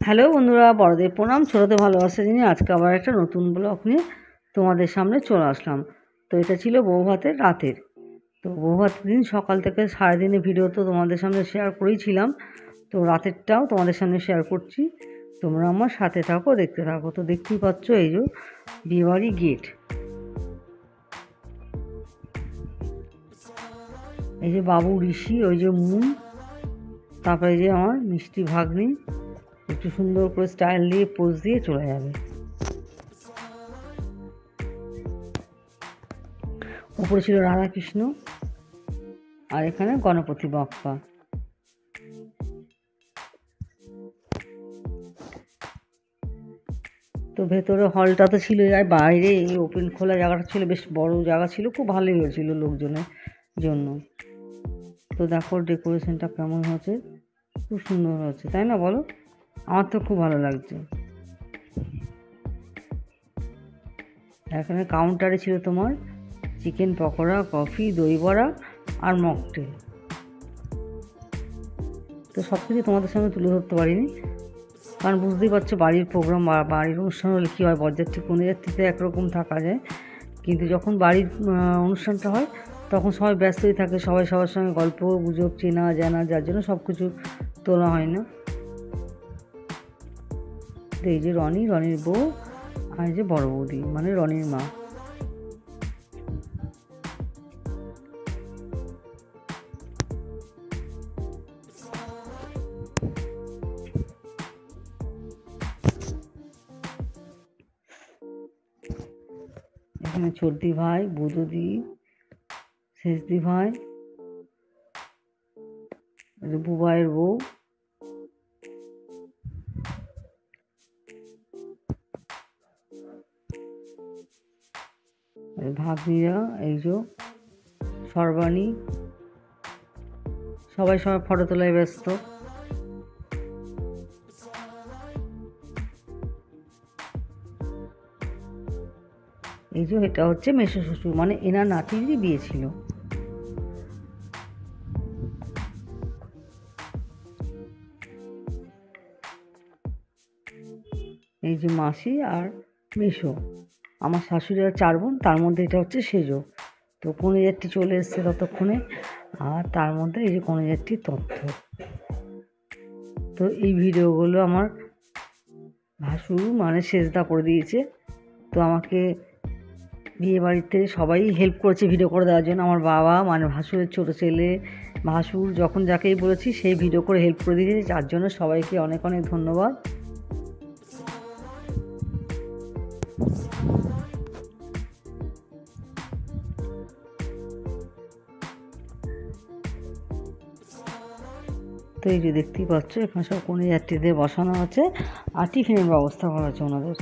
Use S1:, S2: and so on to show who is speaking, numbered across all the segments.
S1: Hello বন্ধুরা, বড়দের প্রণাম, ছোটদের ভালোবাসা জানিয়ে আজকে আবার একটা নতুন ব্লগ নিয়ে তোমাদের সামনে চলে আসলাম। তো এটা ছিল বউ ভাতের রাতের। তো বউ ভাতের দিন সকাল থেকে সারাদিনের ভিডিও তো তোমাদের সামনে শেয়ার করেইছিলাম, তো রাতেরটাও তোমাদের সামনে শেয়ার করছি। তোমরা আমার সাথে থাকো, দেখতে থাকো। তো দেখতেই পাচ্ছ এই যে বিয়েবাড়ি গেট, এই যে বাবু ঋষি, ওই যে মুন, তারপরে এই যে আমার মিষ্টি ভাগ্নি একটু সুন্দর করে স্টাইল দিয়ে পোজ দিয়ে চলে যাবে। উপরে ছিল রাধাকৃষ্ণ আর এখানে গণপতি বাপ্পা। তো ভেতরে হলটা তো ছিল, আর বাইরে এই ওপেন খোলা জায়গাটা ছিল, বেশ বড় জায়গা ছিল, খুব ভালোই হয়েছিল লোকজনের জন্য। তো দেখো ডেকোরেশনটা কেমন হচ্ছে, খুব সুন্দর হচ্ছে, তাই না বলো? আমার তো খুব ভালো লাগছে। এখানে কাউন্টারে ছিল তোমার চিকেন পকোড়া, কফি, দই বড়া আর মকটেল। তো সব কিছু তোমাদের সামনে তুলে ধরতে পারিনি, কারণ বুঝতেই পারছো বাড়ির প্রোগ্রাম বা বাড়ির অনুষ্ঠান হলে কী হয়, বরযাত্রী কনেযাত্রীতে একরকম থাকা যায়, কিন্তু যখন বাড়ির অনুষ্ঠানটা হয় তখন সবাই ব্যস্তই থাকে, সবাই সবার সঙ্গে গল্প গুজব চেনা জানা, যার জন্য সব কিছু তোলা হয় না। এই যে রনির বউ আর এই যে বড় বৌদি মানে রনির মা। এখানে চর্দি ভাই, বুদুদি, শেষদি ভাই, বুবাইয়ের বউ, ভাগ্নিরা, এই যে সর্বাণী, সবাই ফটো তোলায় ব্যস্ত। এই যে এটা হচ্ছে মেসো শ্বশুর, মানে এনার নাতিরই বিয়ে ছিল। এই যে মাসি আর মেসো, আমার শাশুড়ি আর 4 বোন, তার মধ্যে এটা হচ্ছে সেজো। তো কনেযাত্রী চলে এসছে ততক্ষণে, আর তার মধ্যে এই যে কনেযাত্রীর তথ্য। তো এই ভিডিওগুলো আমার ভাসুর মানে সেজদা করে দিয়েছে। তো আমাকে বিয়ে বাড়িতে সবাই হেল্প করেছে ভিডিও করে দেওয়ার জন্য। আমার বাবা মানে ভাসুরের ছোটো ছেলে, ভাসুর যখন যাকেই বলেছি সেই ভিডিও করে হেল্প করে দিয়েছে, যার জন্য সবাইকে অনেক অনেক ধন্যবাদ। তো এই যে দেখতেই পাচ্ছ এখানে সব কনেযাত্রীদের বসানো আছে আর টিফিনের ব্যবস্থা করা আছে ওনাদের।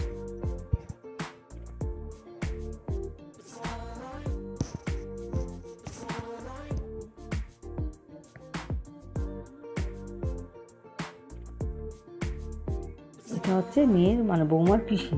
S1: এটা হচ্ছে মেয়ের মানে বৌমার পিসি।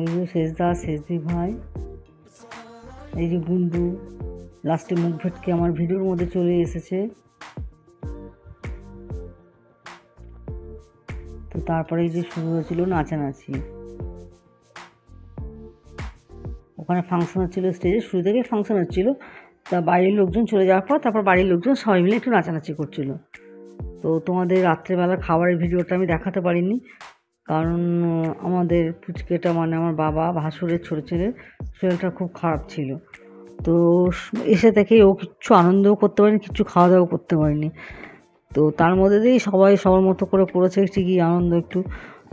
S1: এই যে শেষদা, শেষদি ভাই, এই যে বুন্দু লাস্টে মুখ ভেটকে আমার ভিডিওর মধ্যে চলে এসেছে। তো তারপরে এই যে শুরু হয়েছিল নাচানাচি, ওখানে ফাংশন হচ্ছিল, স্টেজে শুরু থেকে ফাংশন হচ্ছিল। তা বাড়ির লোকজন চলে যাওয়ার পর তারপর বাড়ির লোকজন সবাই মিলে একটু নাচানাচি করছিল। তো তোমাদের রাত্রেবেলা খাবারের ভিডিওটা আমি দেখাতে পারিনি, কারণ আমাদের পুচকেটা মানে আমার বাবা ভাসুরের ছোটো ছেলের শরীরটা খুব খারাপ ছিল। তো এসে থেকে ও কিচ্ছু আনন্দও করতে পারেনি, কিচ্ছু খাওয়া দাওয়া করতে পারেনি। তো তার মধ্যে দিয়েই সবাই সবার মতো করে করেছে ঠিকই আনন্দ একটু।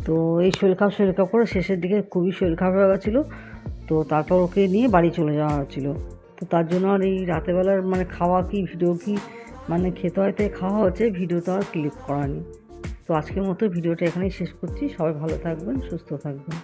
S1: তো এই শরীর খারাপ করে শেষের দিকে খুবই শরীর খারাপ হয়ে গেছিলো। তো তারপর ওকে নিয়ে বাড়ি চলে যাওয়া হয়েছিলো। তো তার জন্য আর এই রাতেরবেলার মানে খাওয়া কি ভিডিও কি মানে খেতে হয়তো খাওয়া হচ্ছে, ভিডিওটা আর ক্লিক করা নেই। তো আজকের মতো ভিডিওটা এখানেই শেষ করছি। সবাই ভালো থাকবেন, সুস্থ থাকবেন।